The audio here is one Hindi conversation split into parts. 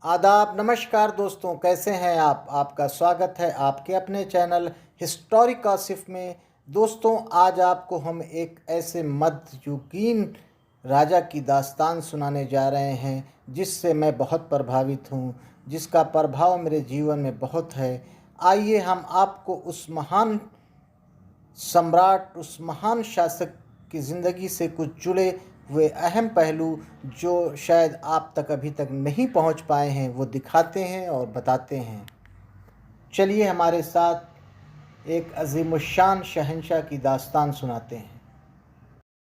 आदाब, नमस्कार दोस्तों, कैसे हैं आप? आपका स्वागत है आपके अपने चैनल हिस्टोरिक आसिफ में। दोस्तों, आज आपको हम एक ऐसे मध्ययुगीन राजा की दास्तान सुनाने जा रहे हैं जिससे मैं बहुत प्रभावित हूँ, जिसका प्रभाव मेरे जीवन में बहुत है। आइए हम आपको उस महान सम्राट, उस महान शासक की ज़िंदगी से कुछ जुड़े हुए अहम पहलू जो शायद आप तक अभी तक नहीं पहुंच पाए हैं वो दिखाते हैं और बताते हैं। चलिए हमारे साथ एक अज़ीमुश्शान शहंशाह की दास्तान सुनाते हैं।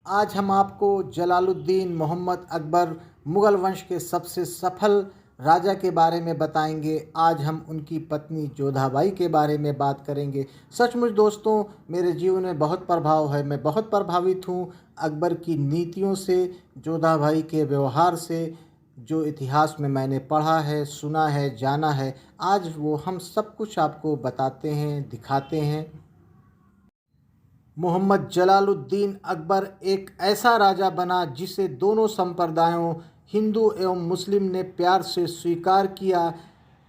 आज हम आपको जलालुद्दीन मोहम्मद अकबर मुग़ल वंश के सबसे सफल राजा के बारे में बताएंगे। आज हम उनकी पत्नी जोधाबाई के बारे में बात करेंगे। सचमुच दोस्तों, मेरे जीवन में बहुत प्रभाव है। मैं बहुत प्रभावित हूँ अकबर की नीतियों से, जोधाबाई के व्यवहार से, जो इतिहास में मैंने पढ़ा है, सुना है, जाना है। आज वो हम सब कुछ आपको बताते हैं, दिखाते हैं। मोहम्मद जलालुद्दीन अकबर एक ऐसा राजा बना जिसे दोनों संप्रदायों हिंदू एवं मुस्लिम ने प्यार से स्वीकार किया,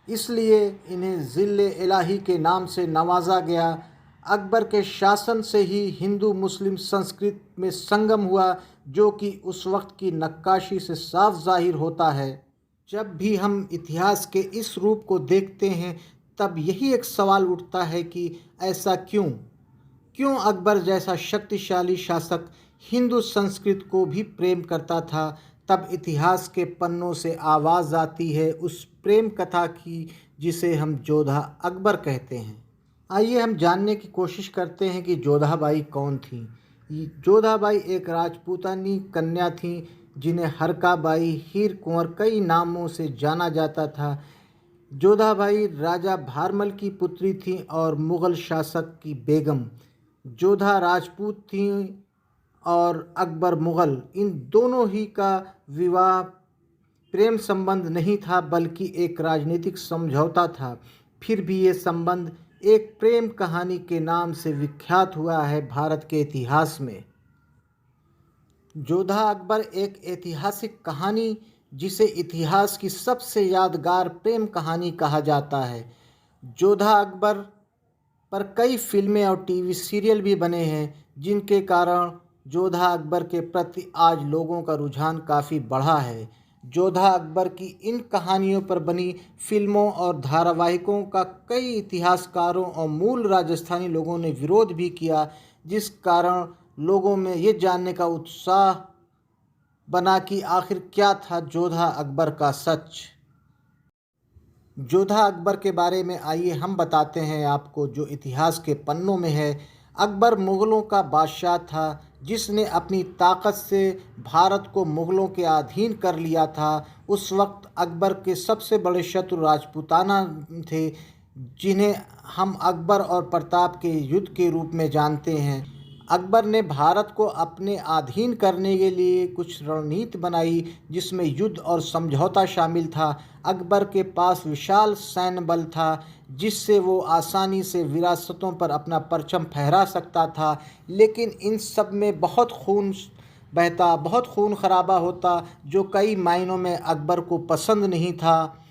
इसलिए इन्हें ज़िल इलाही के नाम से नवाजा गया। अकबर के शासन से ही हिंदू मुस्लिम संस्कृति में संगम हुआ, जो कि उस वक्त की नक्काशी से साफ जाहिर होता है। जब भी हम इतिहास के इस रूप को देखते हैं तब यही एक सवाल उठता है कि ऐसा क्यों अकबर जैसा शक्तिशाली शासक हिंदू संस्कृति को भी प्रेम करता था। तब इतिहास के पन्नों से आवाज़ आती है उस प्रेम कथा की जिसे हम जोधा अकबर कहते हैं। आइए हम जानने की कोशिश करते हैं कि जोधाबाई कौन थी। जोधाबाई एक राजपूतानी कन्या थी जिन्हें हरकाबाई, हीर कुंवर कई नामों से जाना जाता था। जोधाबाई राजा भारमल की पुत्री थी और मुग़ल शासक की बेगम। जोधा राजपूत थी और अकबर मुग़ल। इन दोनों ही का विवाह प्रेम संबंध नहीं था बल्कि एक राजनीतिक समझौता था। फिर भी ये संबंध एक प्रेम कहानी के नाम से विख्यात हुआ है भारत के इतिहास में। जोधा अकबर एक ऐतिहासिक कहानी जिसे इतिहास की सबसे यादगार प्रेम कहानी कहा जाता है। जोधा अकबर पर कई फिल्में और टीवी सीरियल भी बने हैं जिनके कारण जोधा अकबर के प्रति आज लोगों का रुझान काफ़ी बढ़ा है। जोधा अकबर की इन कहानियों पर बनी फिल्मों और धारावाहिकों का कई इतिहासकारों और मूल राजस्थानी लोगों ने विरोध भी किया, जिस कारण लोगों में ये जानने का उत्साह बना कि आखिर क्या था जोधा अकबर का सच। जोधा अकबर के बारे में आइए हम बताते हैं आपको जो इतिहास के पन्नों में है। अकबर मुग़लों का बादशाह था जिसने अपनी ताकत से भारत को मुग़लों के अधीन कर लिया था। उस वक्त अकबर के सबसे बड़े शत्रु राजपूताना थे, जिन्हें हम अकबर और प्रताप के युद्ध के रूप में जानते हैं। अकबर ने भारत को अपने अधीन करने के लिए कुछ रणनीति बनाई जिसमें युद्ध और समझौता शामिल था। अकबर के पास विशाल सैन्य बल था जिससे वो आसानी से विरासतों पर अपना परचम फहरा सकता था, लेकिन इन सब में बहुत खून बहता, बहुत खून खराबा होता, जो कई मायनों में अकबर को पसंद नहीं था।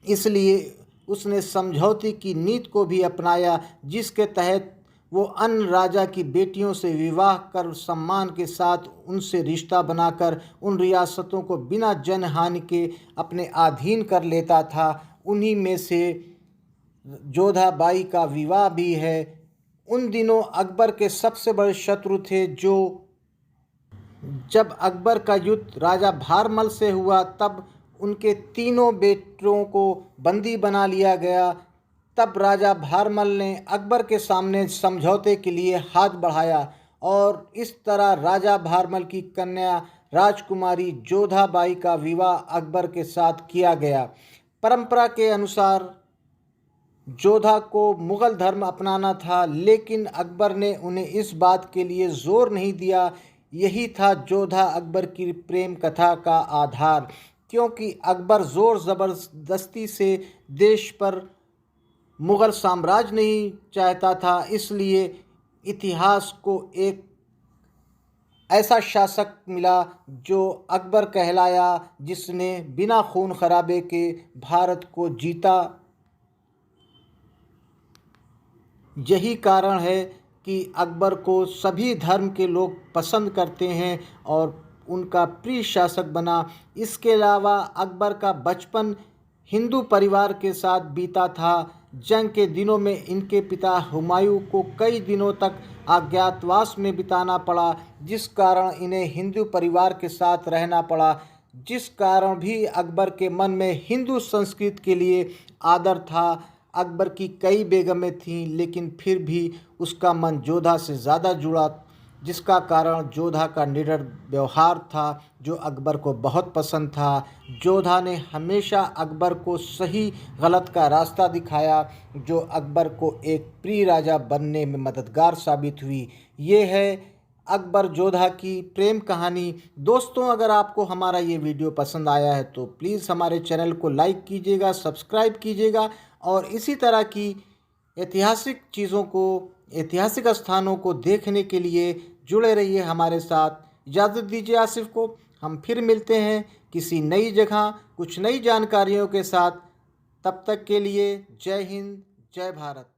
इसलिए उसने समझौते की नीति को भी अपनाया, जिसके तहत वो अन्य राजा की बेटियों से विवाह कर सम्मान के साथ उनसे रिश्ता बनाकर उन रियासतों को बिना जनहानि के अपने अधीन कर लेता था। उन्हीं में से जोधाबाई का विवाह भी है। उन दिनों अकबर के सबसे बड़े शत्रु थे जब अकबर का युद्ध राजा भारमल से हुआ तब उनके तीनों बेटों को बंदी बना लिया गया। तब राजा भारमल ने अकबर के सामने समझौते के लिए हाथ बढ़ाया और इस तरह राजा भारमल की कन्या राजकुमारी जोधाबाई का विवाह अकबर के साथ किया गया। परंपरा के अनुसार जोधा को मुग़ल धर्म अपनाना था, लेकिन अकबर ने उन्हें इस बात के लिए ज़ोर नहीं दिया। यही था जोधा अकबर की प्रेम कथा का आधार, क्योंकि अकबर ज़ोर ज़बरदस्ती से देश पर मुग़ल साम्राज्य नहीं चाहता था। इसलिए इतिहास को एक ऐसा शासक मिला जो अकबर कहलाया, जिसने बिना खून खराबे के भारत को जीता। यही कारण है कि अकबर को सभी धर्म के लोग पसंद करते हैं और उनका प्रिय शासक बना। इसके अलावा अकबर का बचपन हिंदू परिवार के साथ बीता था। जंग के दिनों में इनके पिता हुमायूं को कई दिनों तक अज्ञातवास में बिताना पड़ा, जिस कारण इन्हें हिंदू परिवार के साथ रहना पड़ा। जिस कारण भी अकबर के मन में हिंदू संस्कृति के लिए आदर था। अकबर की कई बेगमें थीं, लेकिन फिर भी उसका मन जोधा से ज़्यादा जुड़ा, जिसका कारण जोधा का निडर व्यवहार था, जो अकबर को बहुत पसंद था। जोधा ने हमेशा अकबर को सही गलत का रास्ता दिखाया, जो अकबर को एक प्रिय राजा बनने में मददगार साबित हुई। ये है अकबर जोधा की प्रेम कहानी। दोस्तों, अगर आपको हमारा ये वीडियो पसंद आया है तो प्लीज़ हमारे चैनल को लाइक कीजिएगा, सब्सक्राइब कीजिएगा और इसी तरह की ऐतिहासिक चीज़ों को, ऐतिहासिक स्थानों को देखने के लिए जुड़े रहिए हमारे साथ। इजाज़त दीजिए आसिफ को। हम फिर मिलते हैं किसी नई जगह कुछ नई जानकारियों के साथ। तब तक के लिए जय हिंद, जय भारत।